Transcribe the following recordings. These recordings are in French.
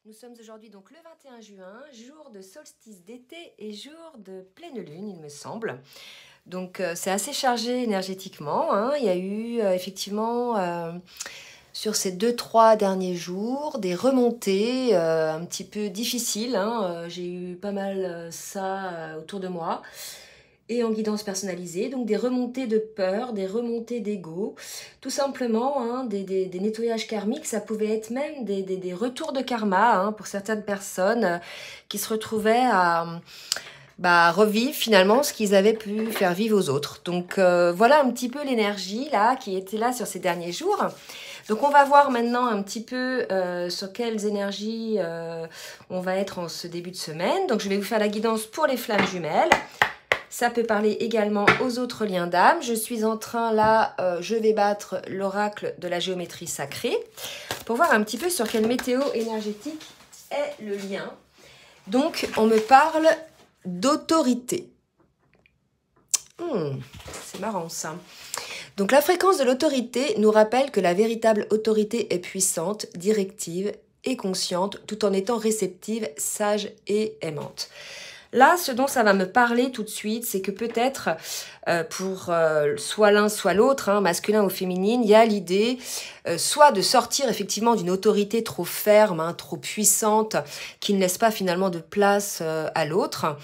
Nous sommes aujourd'hui donc le 21 juin, jour de solstice d'été et jour de pleine lune, il me semble. Donc c'est assez chargé énergétiquement, hein. Il y a eu effectivement sur ces 2-3 derniers jours des remontées un petit peu difficiles, hein. J'ai eu pas mal ça autour de moi. Et en guidance personnalisée, donc des remontées de peur, des remontées d'ego, tout simplement, hein, des nettoyages karmiques, ça pouvait être même des retours de karma, hein, pour certaines personnes qui se retrouvaient à revivre finalement ce qu'ils avaient pu faire vivre aux autres. Donc voilà un petit peu l'énergie là qui était là sur ces derniers jours. Donc on va voir maintenant un petit peu sur quelles énergies on va être en ce début de semaine. Donc je vais vous faire la guidance pour les flammes jumelles. Ça peut parler également aux autres liens d'âme. Je suis en train, là, je vais battre l'oracle de la géométrie sacrée pour voir un petit peu sur quelle météo énergétique est le lien. Donc, on me parle d'autorité. C'est marrant ça. Donc, la fréquence de l'autorité nous rappelle que la véritable autorité est puissante, directive et consciente, tout en étant réceptive, sage et aimante. Là, ce dont ça va me parler tout de suite, c'est que peut-être pour soit l'un, soit l'autre, hein, masculin ou féminine, il y a l'idée soit de sortir effectivement d'une autorité trop ferme, hein, trop puissante, qui ne laisse pas finalement de place à l'autre.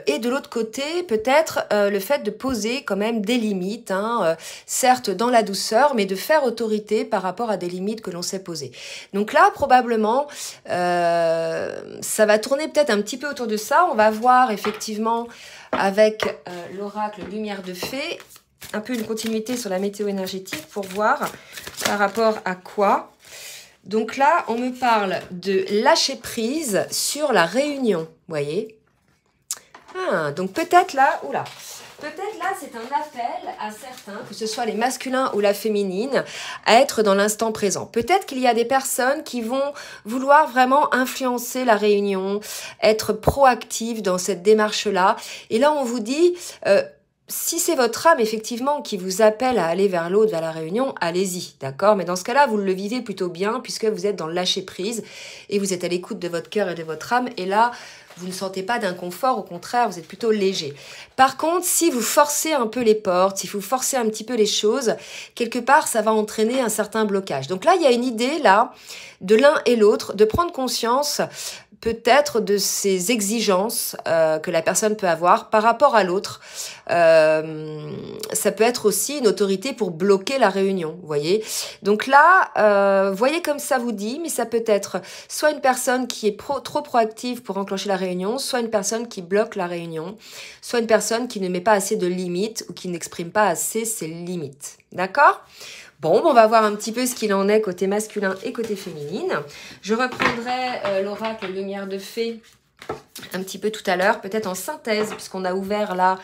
Et de l'autre côté, peut-être le fait de poser quand même des limites, hein, certes dans la douceur, mais de faire autorité par rapport à des limites que l'on s'est posées. Donc là, probablement, ça va tourner peut-être un petit peu autour de ça. On va voir effectivement avec l'oracle Lumière de Fée, un peu une continuité sur la météo énergétique pour voir par rapport à quoi. Donc là, on me parle de lâcher prise sur la réunion, vous voyez. Donc peut-être là, peut-être là c'est un appel à certains, que ce soit les masculins ou la féminine, à être dans l'instant présent. Peut-être qu'il y a des personnes qui vont vouloir vraiment influencer la réunion, être proactives dans cette démarche-là. Et là on vous dit, si c'est votre âme effectivement qui vous appelle à aller vers l'autre, vers la réunion, allez-y, d'accord? Mais dans ce cas-là, vous le vivez plutôt bien puisque vous êtes dans le lâcher-prise et vous êtes à l'écoute de votre cœur et de votre âme. Et là, vous ne sentez pas d'inconfort, au contraire, vous êtes plutôt léger. Par contre, si vous forcez un peu les portes, si vous forcez un petit peu les choses, quelque part, ça va entraîner un certain blocage. Donc là, il y a une idée, là, de l'un et l'autre, de prendre conscience peut-être de ces exigences que la personne peut avoir par rapport à l'autre. Ça peut être aussi une autorité pour bloquer la réunion, vous voyez. Donc là, voyez comme ça vous dit, mais ça peut être soit une personne qui est trop proactive pour enclencher la réunion, soit une personne qui bloque la réunion, soit une personne qui ne met pas assez de limites ou qui n'exprime pas assez ses limites. D'accord ? Bon, on va voir un petit peu ce qu'il en est côté masculin et côté féminine. Je reprendrai l'oracle Lumière de Fée un petit peu tout à l'heure, peut-être en synthèse, puisqu'on a ouvert là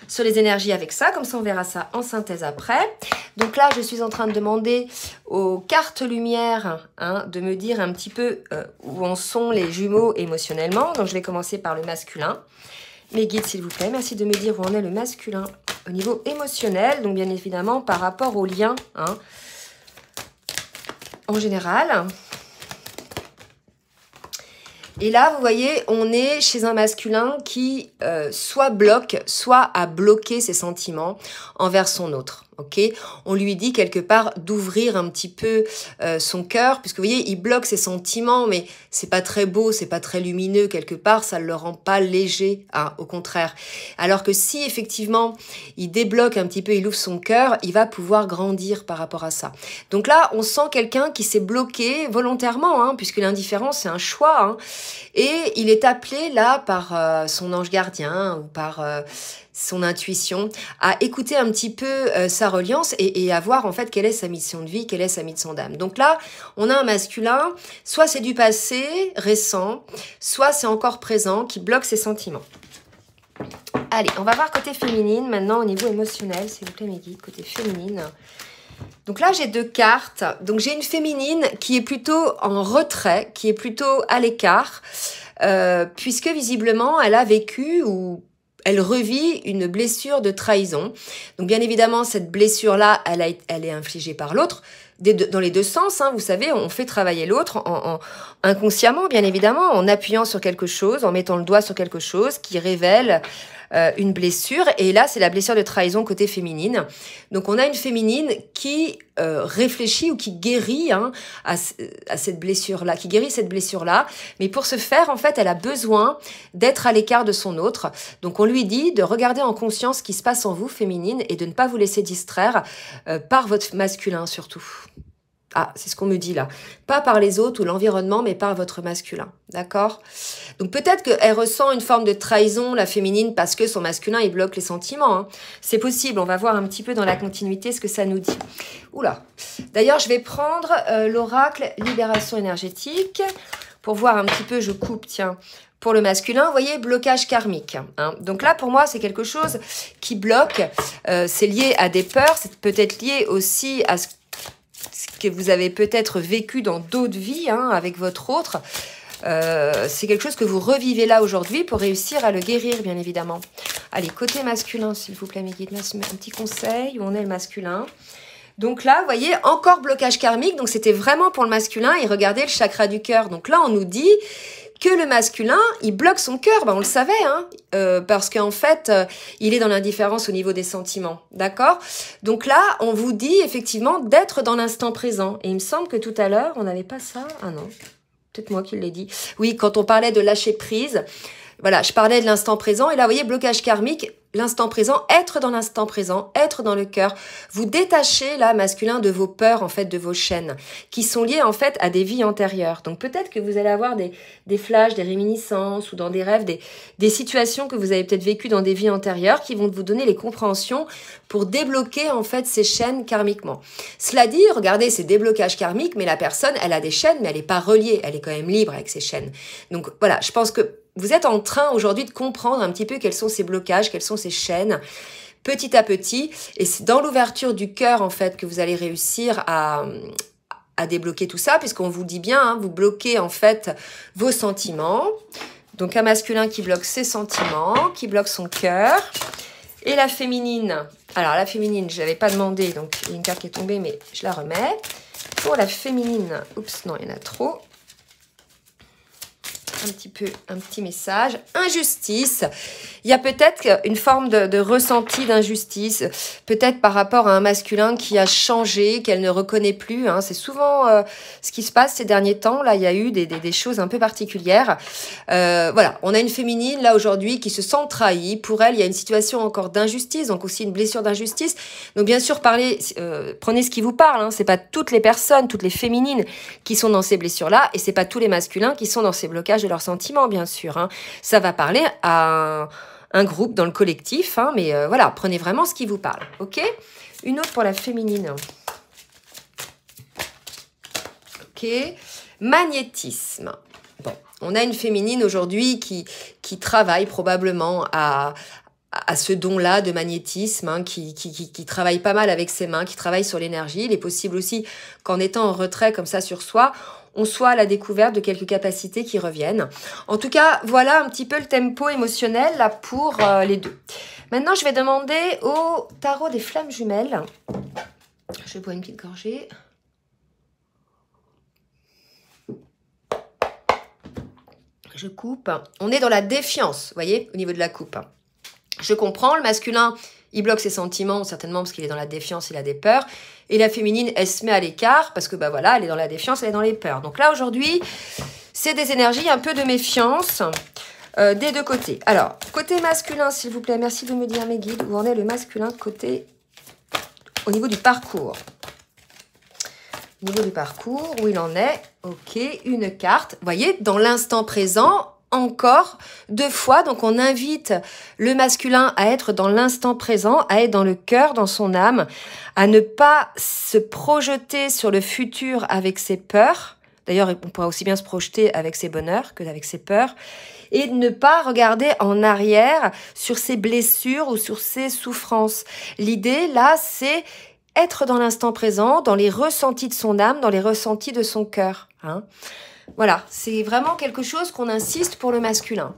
sur les énergies avec ça. Comme ça, on verra ça en synthèse après. Donc là, je suis en train de demander aux cartes lumière, hein, de me dire un petit peu où en sont les jumeaux émotionnellement. Donc, je vais commencer par le masculin. Mes guides, s'il vous plaît, merci de me dire où en est le masculin au niveau émotionnel, donc bien évidemment par rapport au lien, hein, en général. Et là, vous voyez, on est chez un masculin qui soit bloque, soit a bloqué ses sentiments envers son autre. Ok, on lui dit quelque part d'ouvrir un petit peu son cœur, puisque vous voyez, il bloque ses sentiments, mais c'est pas très beau, c'est pas très lumineux quelque part, ça ne le rend pas léger, hein, au contraire. Alors que si effectivement il débloque un petit peu, il ouvre son cœur, il va pouvoir grandir par rapport à ça. Donc là, on sent quelqu'un qui s'est bloqué volontairement, hein, puisque l'indifférence c'est un choix, hein, et il est appelé là par son ange gardien ou par son intuition, à écouter un petit peu sa reliance et à voir en fait quelle est sa mission de vie, quelle est sa mission d'âme. Donc là, on a un masculin, soit c'est du passé récent, soit c'est encore présent, qui bloque ses sentiments. Allez, on va voir côté féminine maintenant au niveau émotionnel, s'il vous plaît mes guides, côté féminine. Donc là, j'ai 2 cartes. Donc j'ai une féminine qui est plutôt en retrait, qui est plutôt à l'écart, puisque visiblement, elle a vécu ou elle revit une blessure de trahison. Donc bien évidemment, cette blessure-là, elle est infligée par l'autre. dans les deux sens, hein, vous savez, on fait travailler l'autre inconsciemment, bien évidemment, en appuyant sur quelque chose, en mettant le doigt sur quelque chose qui révèle une blessure. Et là, c'est la blessure de trahison côté féminine. Donc, on a une féminine qui réfléchit ou qui guérit à cette blessure-là, qui guérit cette blessure-là. Mais pour ce faire, en fait, elle a besoin d'être à l'écart de son autre. Donc, on lui dit de regarder en conscience ce qui se passe en vous, féminine, et de ne pas vous laisser distraire par votre masculin, surtout. Ah, c'est ce qu'on me dit là. Pas par les autres ou l'environnement, mais par votre masculin. D'accord? Donc peut-être qu'elle ressent une forme de trahison, la féminine, parce que son masculin, il bloque les sentiments. Hein. C'est possible. On va voir un petit peu dans la continuité ce que ça nous dit. Oula. D'ailleurs, je vais prendre l'oracle Libération énergétique pour voir un petit peu, je coupe, tiens. Pour le masculin, vous voyez, blocage karmique. Hein. Donc là, pour moi, c'est quelque chose qui bloque. C'est lié à des peurs. C'est peut-être lié aussi à ce que vous avez peut-être vécu dans d'autres vies avec votre autre. C'est quelque chose que vous revivez là aujourd'hui pour réussir à le guérir, bien évidemment. Allez, côté masculin, s'il vous plaît, mes guides, un petit conseil, où on est le masculin. Donc là, vous voyez, encore blocage karmique, donc c'était vraiment pour le masculin, et regardez le chakra du cœur. Donc là, on nous dit que le masculin, il bloque son cœur, on le savait, parce qu'en fait, il est dans l'indifférence au niveau des sentiments, d'accord? Donc là, on vous dit effectivement d'être dans l'instant présent. Et il me semble que tout à l'heure, on n'avait pas ça. Ah non, peut-être moi qui l'ai dit. Oui, quand on parlait de lâcher prise, voilà, je parlais de l'instant présent. Et là, vous voyez, blocage karmique, l'instant présent, être dans l'instant présent, être dans le cœur. Vous détachez, là, masculin, de vos peurs, en fait, de vos chaînes, qui sont liées, en fait, à des vies antérieures. Donc, peut-être que vous allez avoir des flashs, des réminiscences, ou dans des rêves, des situations que vous avez peut-être vécues dans des vies antérieures, qui vont vous donner les compréhensions pour débloquer, en fait, ces chaînes karmiquement. Cela dit, regardez, c'est des blocages karmiques, mais la personne, elle a des chaînes, mais elle n'est pas reliée. Elle est quand même libre avec ses chaînes. Donc, voilà, je pense que vous êtes en train aujourd'hui de comprendre un petit peu quels sont ces blocages, quelles sont ces chaînes, petit à petit. Et c'est dans l'ouverture du cœur, en fait, que vous allez réussir à débloquer tout ça, puisqu'on vous dit bien, vous bloquez, en fait, vos sentiments. Donc, un masculin qui bloque ses sentiments, qui bloque son cœur. Et la féminine. Alors, la féminine, je n'avais pas demandé, donc il y a une carte qui est tombée, mais je la remets. Pour la féminine, oups, non, il y en a trop. Un petit message. Injustice. Il y a peut-être une forme de ressenti d'injustice, peut-être par rapport à un masculin qui a changé, qu'elle ne reconnaît plus. C'est souvent ce qui se passe ces derniers temps. Là, il y a eu des choses un peu particulières. Voilà, on a une féminine là aujourd'hui qui se sent trahie. Pour elle, il y a une situation encore d'injustice, donc aussi une blessure d'injustice. Donc bien sûr, prenez ce qui vous parle. C'est pas toutes les personnes, toutes les féminines qui sont dans ces blessures-là, et c'est pas tous les masculins qui sont dans ces blocages de leurs sentiments, bien sûr. Ça va parler à un groupe dans le collectif, mais voilà, prenez vraiment ce qui vous parle, ok? Une autre pour la féminine. Ok, magnétisme. Bon, on a une féminine aujourd'hui qui travaille probablement à ce don-là de magnétisme, qui travaille pas mal avec ses mains, qui travaille sur l'énergie. Il est possible aussi qu'en étant en retrait comme ça sur soi, on soit à la découverte de quelques capacités qui reviennent. En tout cas, voilà un petit peu le tempo émotionnel là pour les deux. Maintenant, je vais demander au tarot des flammes jumelles. Je bois une petite gorgée. Je coupe. On est dans la défiance, vous voyez, au niveau de la coupe. Je comprends, le masculin, il bloque ses sentiments, certainement parce qu'il est dans la défiance, il a des peurs. Et la féminine, elle se met à l'écart parce que, voilà, elle est dans la défiance, elle est dans les peurs. Donc là, aujourd'hui, c'est des énergies un peu de méfiance des deux côtés. Alors, côté masculin, s'il vous plaît, merci de me dire, mes guides, où en est le masculin au niveau du parcours. Au niveau du parcours, où il en est, ok, une carte. Vous voyez, dans l'instant présent, encore 2 fois, donc on invite le masculin à être dans l'instant présent, à être dans le cœur, dans son âme, à ne pas se projeter sur le futur avec ses peurs. D'ailleurs, on pourra aussi bien se projeter avec ses bonheurs que avec ses peurs. Et ne pas regarder en arrière sur ses blessures ou sur ses souffrances. L'idée, là, c'est être dans l'instant présent, dans les ressentis de son âme, dans les ressentis de son cœur. Voilà, c'est vraiment quelque chose qu'on insiste pour le masculin.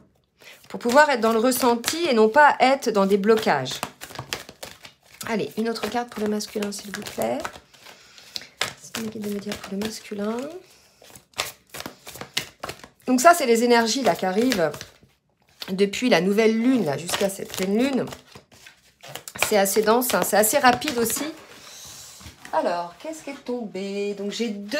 Pour pouvoir être dans le ressenti et non pas être dans des blocages. Allez, une autre carte pour le masculin, s'il vous plaît. mes guides de me dire pour le masculin. Donc ça, c'est les énergies là qui arrivent depuis la nouvelle lune là jusqu'à cette pleine lune. C'est assez dense, hein, c'est assez rapide aussi. Alors, qu'est-ce qui est tombé? Donc j'ai 2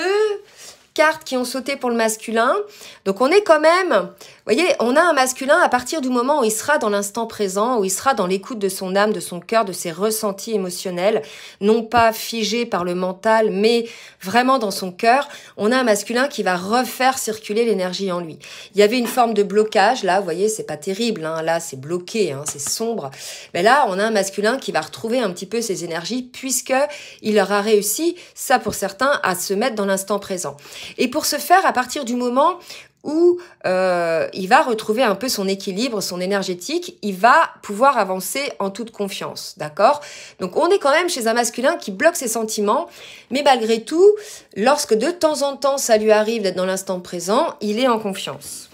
cartes qui ont sauté pour le masculin. Donc on est quand même, vous voyez, on a un masculin à partir du moment où il sera dans l'instant présent, où il sera dans l'écoute de son âme, de son cœur, de ses ressentis émotionnels, non pas figé par le mental, mais vraiment dans son cœur. On a un masculin qui va refaire circuler l'énergie en lui. Il y avait une forme de blocage, là, vous voyez, c'est pas terrible, hein, là c'est bloqué, hein, c'est sombre. Mais là, on a un masculin qui va retrouver un petit peu ses énergies, puisque il aura réussi, ça pour certains, à se mettre dans l'instant présent. Et pour ce faire, à partir du moment où il va retrouver un peu son équilibre, son énergétique, il va pouvoir avancer en toute confiance, d'accord? Donc on est quand même chez un masculin qui bloque ses sentiments, mais malgré tout, lorsque de temps en temps ça lui arrive d'être dans l'instant présent, il est en confiance.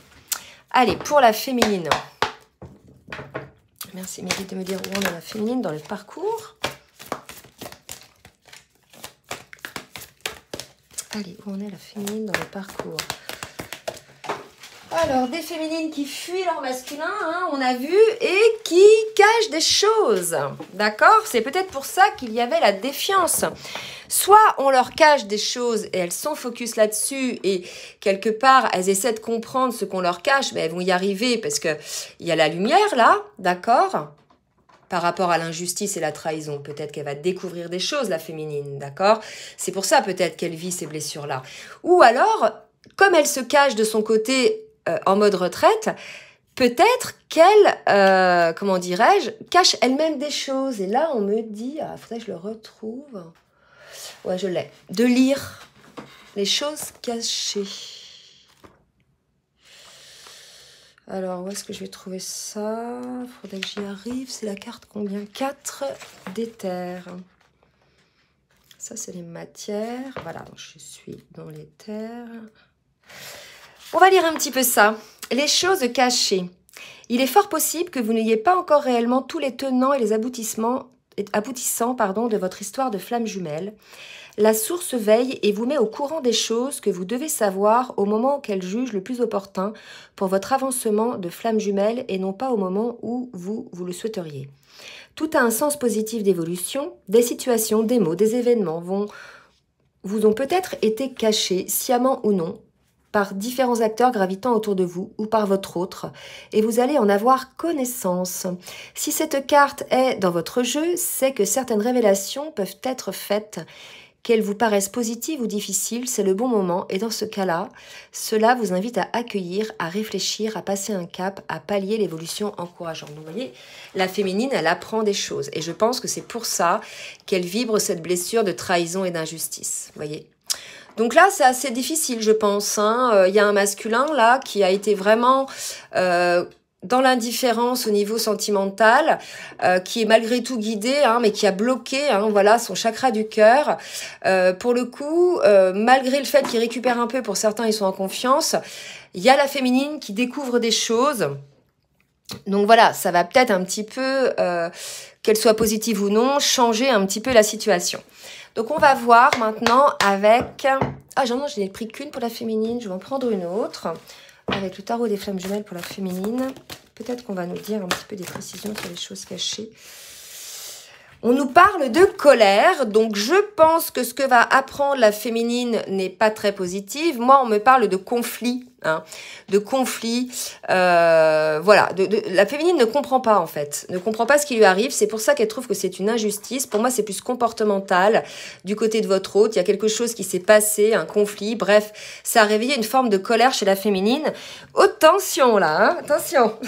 Allez, pour la féminine. Merci Mérite de me dire où on est la féminine dans le parcours. Allez, où on est la féminine dans le parcours? Alors, des féminines qui fuient leur masculin, hein, on a vu, et qui cachent des choses, d'accord? C'est peut-être pour ça qu'il y avait la défiance. Soit on leur cache des choses et elles sont focus là-dessus et quelque part, elles essaient de comprendre ce qu'on leur cache, mais elles vont y arriver parce qu'il y a la lumière là, d'accord? Par rapport à l'injustice et la trahison. Peut-être qu'elle va découvrir des choses, la féminine, d'accord? C'est pour ça peut-être qu'elle vit ces blessures-là. Ou alors, comme elle se cache de son côté en mode retraite, peut-être qu'elle, comment dirais-je, cache elle-même des choses. Et là, on me dit, ah, faudrait que je le retrouve. Ouais, je l'ai. De lire les choses cachées. Alors, où est-ce que je vais trouver ça? Il faudrait que j'y arrive. C'est la carte combien? 4 d'éther. Ça, c'est les matières. Voilà, je suis dans l'éther. On va lire un petit peu ça. Les choses cachées. Il est fort possible que vous n'ayez pas encore réellement tous les tenants et les aboutissants de votre histoire de flamme jumelle. La source veille et vous met au courant des choses que vous devez savoir au moment qu'elle juge le plus opportun pour votre avancement de flamme jumelle et non pas au moment où vous le souhaiteriez. Tout a un sens positif d'évolution. Des situations, des mots, des événements vous ont peut-être été cachés, sciemment ou non, par différents acteurs gravitant autour de vous ou par votre autre, et vous allez en avoir connaissance. Si cette carte est dans votre jeu, c'est que certaines révélations peuvent être faites. Qu'elles vous paraissent positives ou difficiles, c'est le bon moment et dans ce cas-là, cela vous invite à accueillir, à réfléchir, à passer un cap, à pallier l'évolution encourageante. Donc, vous voyez, la féminine, elle apprend des choses et je pense que c'est pour ça qu'elle vibre cette blessure de trahison et d'injustice. Vous voyez. Donc là, c'est assez difficile, je pense. Hein. Y a un masculin là qui a été vraiment dans l'indifférence au niveau sentimental, qui est malgré tout guidé, hein, mais qui a bloqué, hein, voilà, son chakra du cœur. Pour le coup, malgré le fait qu'il récupère un peu, pour certains, ils sont en confiance. Il y a la féminine qui découvre des choses. Donc voilà, ça va peut-être un petit peu, qu'elle soit positive ou non, changer un petit peu la situation. Donc on va voir maintenant avec... Ah non, je n'ai pris qu'une pour la féminine, je vais en prendre une autre. Avec le tarot des flammes jumelles pour la féminine. Peut-être qu'on va nous dire un petit peu des précisions sur les choses cachées. On nous parle de colère, donc je pense que ce que va apprendre la féminine n'est pas très positif. Moi, on me parle de conflit, hein, de conflit. Voilà, la féminine ne comprend pas en fait, ne comprend pas ce qui lui arrive. C'est pour ça qu'elle trouve que c'est une injustice. Pour moi, c'est plus comportemental du côté de votre hôte. Il y a quelque chose qui s'est passé, un conflit. Bref, ça a réveillé une forme de colère chez la féminine. Attention là, hein, attention.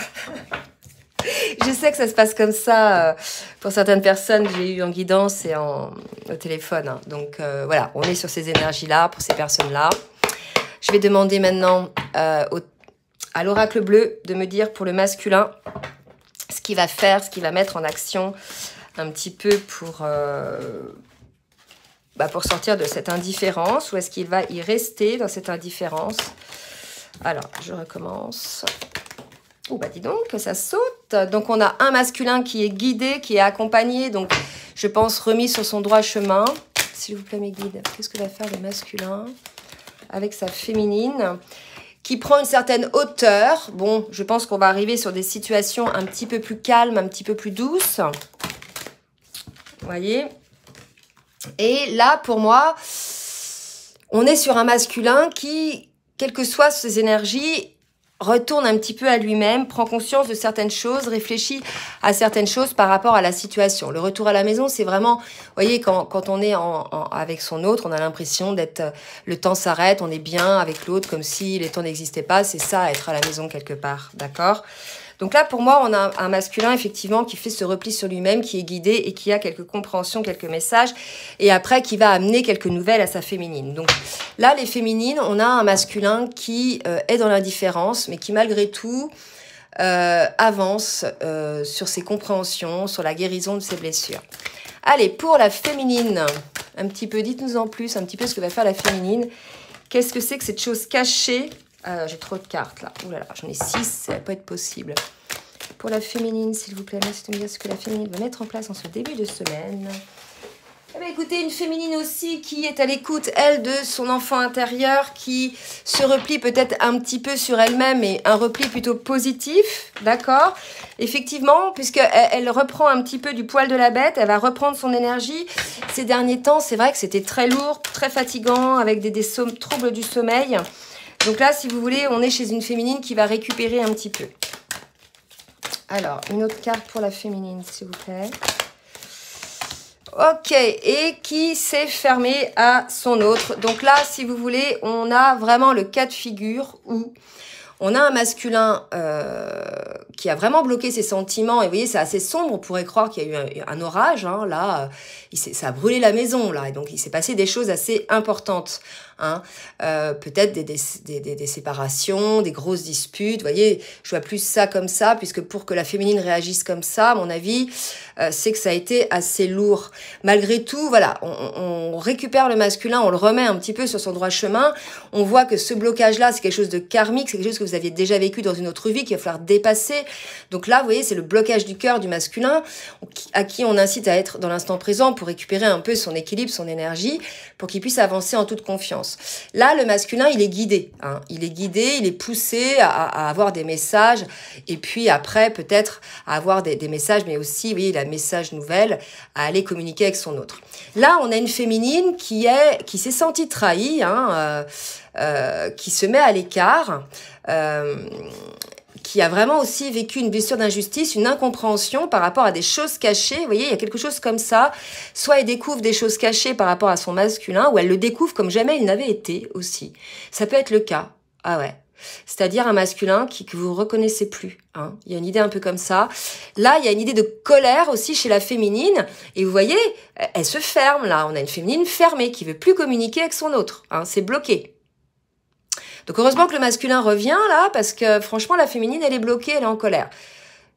Je sais que ça se passe comme ça pour certaines personnes que j'ai eues en guidance et au téléphone. Hein. Donc voilà, on est sur ces énergies-là pour ces personnes-là. Je vais demander maintenant à l'oracle bleu de me dire pour le masculin ce qu'il va faire, ce qu'il va mettre en action un petit peu pour sortir de cette indifférence. Ou est-ce qu'il va y rester dans cette indifférence? Alors, je recommence. Oh bah dis donc, ça saute. Donc on a un masculin qui est guidé, qui est accompagné, donc je pense remis sur son droit chemin. s'il vous plaît, mes guides. Qu'est-ce que va faire le masculin avec sa féminine qui prend une certaine hauteur. Bon, je pense qu'on va arriver sur des situations un petit peu plus calmes, un petit peu plus douces. Vous voyez? Et là, pour moi, on est sur un masculin qui, quelles que soient ses énergies, retourne un petit peu à lui-même, prend conscience de certaines choses, réfléchit à certaines choses par rapport à la situation. Le retour à la maison, c'est vraiment, vous voyez, quand on est avec son autre, on a l'impression d'être, le temps s'arrête, on est bien avec l'autre, comme si les temps n'existaient pas. C'est ça, être à la maison quelque part, d'accord? Donc là, pour moi, on a un masculin, effectivement, qui fait ce repli sur lui-même, qui est guidé et qui a quelques compréhensions, quelques messages, et après, qui va amener quelques nouvelles à sa féminine. Donc là, les féminines, on a un masculin qui est dans l'indifférence, mais qui, malgré tout, avance sur ses compréhensions, sur la guérison de ses blessures. Allez, pour la féminine, un petit peu, dites-nous en plus, un petit peu ce que va faire la féminine. Qu'est-ce que c'est que cette chose cachée? J'ai trop de cartes là. Ouh là là, j'en ai 6, ça va pas être possible. Pour la féminine, s'il vous plaît, merci de me dire ce que la féminine va mettre en place en ce début de semaine. Eh bien, écoutez, une féminine aussi qui est à l'écoute, elle, de son enfant intérieur, qui se replie peut-être un petit peu sur elle-même, et un repli plutôt positif, d'accord? Effectivement, puisqu'elle reprend un petit peu du poil de la bête, elle va reprendre son énergie. Ces derniers temps, c'est vrai que c'était très lourd, très fatigant, avec des troubles du sommeil. Donc là, si vous voulez, on est chez une féminine qui va récupérer un petit peu. Alors, une autre carte pour la féminine, s'il vous plaît. Ok, et qui s'est fermé à son autre. Donc là, si vous voulez, on a vraiment le cas de figure où on a un masculin qui a vraiment bloqué ses sentiments. Et vous voyez, c'est assez sombre. On pourrait croire qu'il y a eu un orage. Hein, là, ça a brûlé la maison. Là, et donc, il s'est passé des choses assez importantes. Hein, peut-être des séparations, des grosses disputes. Vous voyez, je vois plus ça comme ça, puisque pour que la féminine réagisse comme ça, à mon avis, c'est que ça a été assez lourd. Malgré tout, voilà, on récupère le masculin, on le remet un petit peu sur son droit chemin. On voit que ce blocage-là, c'est quelque chose de karmique, c'est quelque chose que vous aviez déjà vécu dans une autre vie, qu'il va falloir dépasser. Donc là, vous voyez, c'est le blocage du cœur du masculin, à qui on incite à être dans l'instant présent pour récupérer un peu son équilibre, son énergie, pour qu'il puisse avancer en toute confiance. Là, le masculin, il est guidé. Hein. Il est guidé, il est poussé à avoir des messages. Et puis après, peut-être à avoir des messages, mais aussi, vous voyez, la message nouvelle, à aller communiquer avec son autre. Là, on a une féminine qui s'est sentie trahie, hein, qui se met à l'écart, qui a vraiment aussi vécu une blessure d'injustice, une incompréhension par rapport à des choses cachées. Vous voyez, il y a quelque chose comme ça. Soit elle découvre des choses cachées par rapport à son masculin, ou elle le découvre comme jamais il n'avait été aussi. Ça peut être le cas. Ah ouais. C'est-à-dire un masculin que vous reconnaissez plus. Hein. Il y a une idée un peu comme ça. Là, il y a une idée de colère aussi chez la féminine. Et vous voyez, elle se ferme là. On a une féminine fermée qui veut plus communiquer avec son autre. Hein. C'est bloqué. Donc heureusement que le masculin revient là, parce que franchement la féminine elle est bloquée, elle est en colère.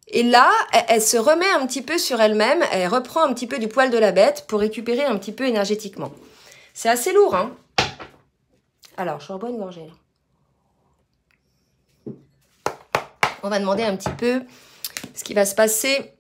Et là, elle se remet un petit peu sur elle-même, elle reprend un petit peu du poil de la bête pour récupérer un petit peu énergétiquement. C'est assez lourd, hein. Alors, je rebois une gorgée. On va demander un petit peu ce qui va se passer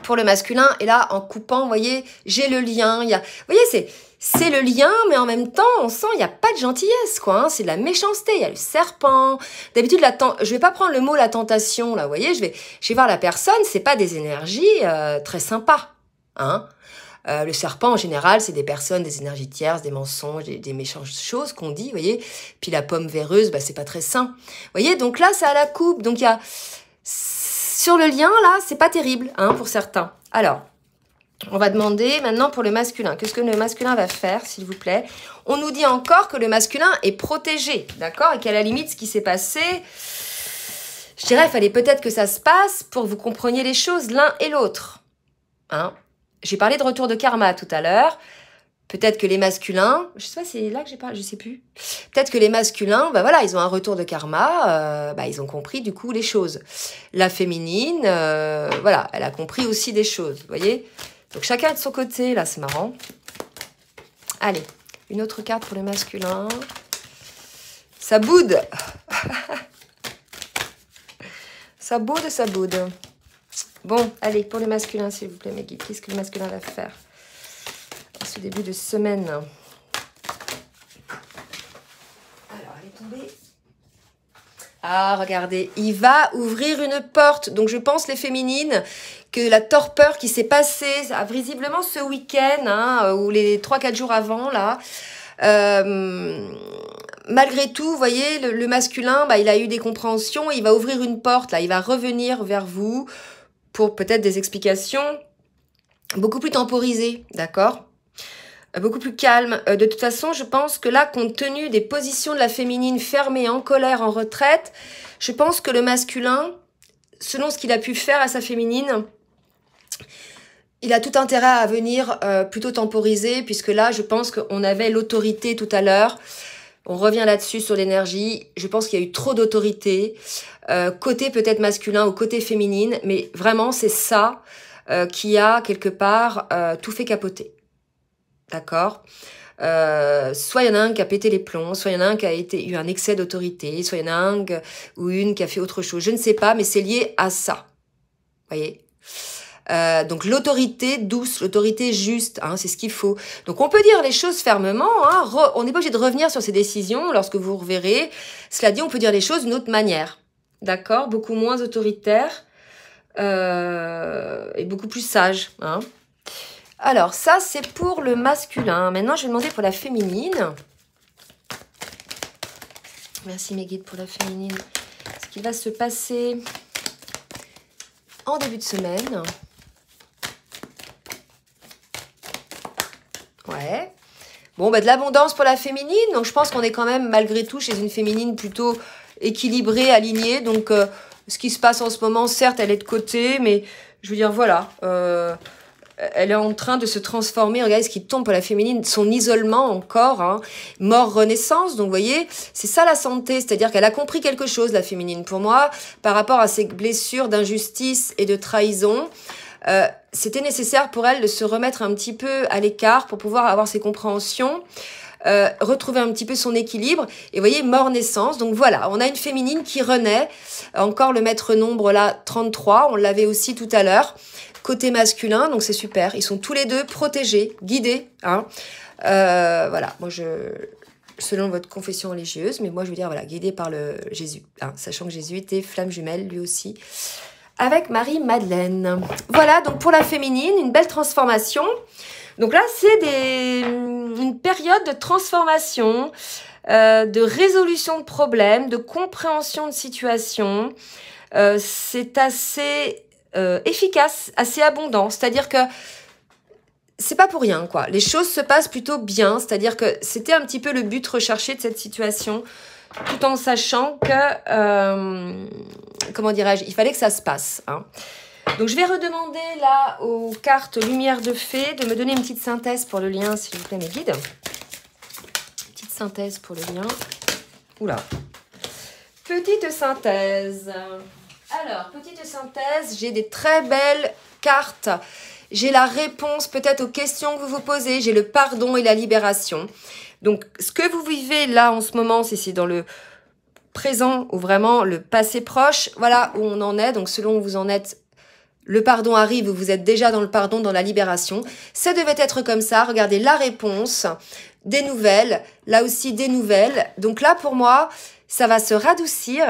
pour le masculin. Et là, en coupant, vous voyez, j'ai le lien. Vous voyez, c'est le lien, mais en même temps, on sent il n'y a pas de gentillesse, quoi. Hein, c'est de la méchanceté. Il y a le serpent. D'habitude, je vais pas prendre le mot la tentation, là. Vous voyez, je vais voir la personne. C'est pas des énergies très sympas. Hein. Le serpent, en général, c'est des personnes, des énergies tierces, des mensonges, des méchantes choses qu'on dit, vous voyez. Puis la pomme véreuse, bah, c'est pas très sain. Vous voyez, donc là, ça a la coupe. Donc il y a... Sur le lien, là, c'est pas terrible, hein, pour certains. Alors, on va demander maintenant pour le masculin. Qu'est-ce que le masculin va faire, s'il vous plaît? On nous dit encore que le masculin est protégé, d'accord? Et qu'à la limite, ce qui s'est passé, je dirais, il fallait peut-être que ça se passe pour que vous compreniez les choses l'un et l'autre. Hein? J'ai parlé de retour de karma tout à l'heure. Peut-être que les masculins, je sais pas, c'est là que j'ai parlé, je sais plus. Peut-être que les masculins, bah voilà, ils ont un retour de karma, ils ont compris du coup les choses. La féminine, voilà, elle a compris aussi des choses, vous voyez. Donc chacun est de son côté, là, c'est marrant. Allez, une autre carte pour les masculins. Ça boude. Ça boude, ça boude. Bon, allez, pour les masculins, s'il vous plaît, mes guides, qu'est-ce que le masculin va faire ce début de semaine. Alors, elle est tombée. Ah, regardez, il va ouvrir une porte. Donc, je pense, les féminines, que la torpeur qui s'est passée, visiblement ce week-end, hein, ou les 3-4 jours avant, là, malgré tout, vous voyez, le masculin, bah, il a eu des compréhensions, il va ouvrir une porte, là, il va revenir vers vous pour peut-être des explications beaucoup plus temporisées, d'accord ? Beaucoup plus calme. De toute façon, je pense que là, compte tenu des positions de la féminine fermée, en colère, en retraite, je pense que le masculin, selon ce qu'il a pu faire à sa féminine, il a tout intérêt à venir plutôt temporiser, puisque là, je pense qu'on avait l'autorité tout à l'heure. On revient là-dessus sur l'énergie. Je pense qu'il y a eu trop d'autorité, côté peut-être masculin ou côté féminine, mais vraiment, c'est ça qui a quelque part tout fait capoter. D'accord. Soit il y en a un qui a pété les plombs, soit il y en a un qui a eu un excès d'autorité, soit il y en a un ou une qui a fait autre chose. Je ne sais pas, mais c'est lié à ça. Voyez. Donc l'autorité douce, l'autorité juste, hein, c'est ce qu'il faut. Donc on peut dire les choses fermement. Hein, on n'est pas obligé de revenir sur ses décisions lorsque vous reverrez. Cela dit, on peut dire les choses d'une autre manière. D'accord. Beaucoup moins autoritaire et beaucoup plus sage. Hein. Alors, ça, c'est pour le masculin. Maintenant, je vais demander pour la féminine. Merci mes guides pour la féminine. Ce qui va se passer en début de semaine. Ouais. Bon, bah, de l'abondance pour la féminine. Donc, je pense qu'on est quand même, malgré tout, chez une féminine plutôt équilibrée, alignée. Donc, ce qui se passe en ce moment, certes, elle est de côté. Mais, je veux dire, voilà. Elle est en train de se transformer. Regardez ce qui tombe pour la féminine, son isolement encore, hein. Mort, renaissance. Donc, vous voyez, c'est ça la santé. C'est-à-dire qu'elle a compris quelque chose, la féminine. Pour moi, par rapport à ses blessures d'injustice et de trahison, c'était nécessaire pour elle de se remettre un petit peu à l'écart pour pouvoir avoir ses compréhensions, retrouver un petit peu son équilibre. Et vous voyez, mort-naissance. Donc, voilà, on a une féminine qui renaît. Encore le maître nombre, là, 33. On l'avait aussi tout à l'heure. Côté masculin, donc c'est super. Ils sont tous les deux protégés, guidés. Hein. Voilà, moi selon votre confession religieuse, mais moi je veux dire, voilà, guidés par le Jésus. Hein, sachant que Jésus était flamme jumelle, lui aussi, avec Marie-Madeleine. Voilà, donc pour la féminine, une belle transformation. Donc là, c'est une période de transformation, de résolution de problèmes, de compréhension de situation. C'est assez... efficace, assez abondant, c'est-à-dire que c'est pas pour rien, quoi. Les choses se passent plutôt bien, c'est-à-dire que c'était un petit peu le but recherché de cette situation, tout en sachant que, comment dirais-je, il fallait que ça se passe. Hein. Donc je vais redemander là aux cartes Lumière de Fée de me donner une petite synthèse pour le lien, s'il vous plaît, mes guides. Petite synthèse pour le lien. Oula. Petite synthèse. Alors, petite synthèse, j'ai des très belles cartes. J'ai la réponse peut-être aux questions que vous vous posez. J'ai le pardon et la libération. Donc, ce que vous vivez là en ce moment, c'est dans le présent ou vraiment le passé proche. Voilà où on en est. Donc, selon où vous en êtes, le pardon arrive ou vous êtes déjà dans le pardon, dans la libération. Ça devait être comme ça. Regardez la réponse, des nouvelles. Là aussi, des nouvelles. Donc là, pour moi... ça va se radoucir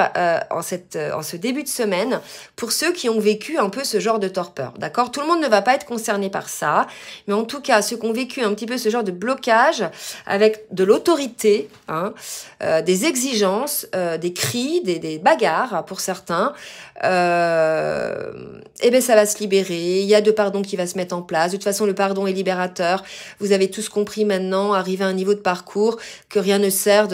en ce début de semaine pour ceux qui ont vécu un peu ce genre de torpeur, d'accord ? Tout le monde ne va pas être concerné par ça, mais en tout cas, ceux qui ont vécu un petit peu ce genre de blocage avec de l'autorité, hein, des exigences, des cris, des bagarres pour certains, eh bien ça va se libérer, il y a de pardon qui va se mettre en place. De toute façon, le pardon est libérateur. Vous avez tous compris maintenant, arrivé à un niveau de parcours, que rien ne sert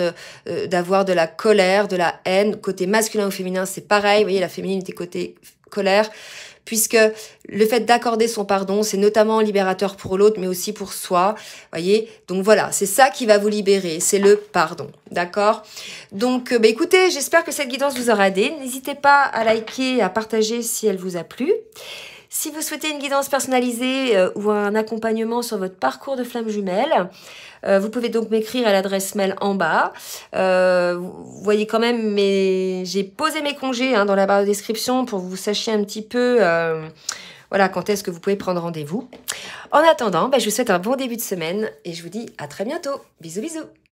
d'avoir de la colère, de la haine. Côté masculin ou féminin, c'est pareil. Vous voyez, la féminité côté colère. Puisque le fait d'accorder son pardon, c'est notamment libérateur pour l'autre, mais aussi pour soi. Voyez, donc voilà, c'est ça qui va vous libérer, c'est le pardon, d'accord ? Donc, écoutez, j'espère que cette guidance vous aura aidé. N'hésitez pas à liker, à partager si elle vous a plu. Si vous souhaitez une guidance personnalisée ou un accompagnement sur votre parcours de flamme jumelle, vous pouvez donc m'écrire à l'adresse mail en bas. Vous voyez quand même, j'ai posé mes congés dans la barre de description pour que vous sachiez un petit peu voilà, quand est-ce que vous pouvez prendre rendez-vous. En attendant, je vous souhaite un bon début de semaine et je vous dis à très bientôt. Bisous bisous.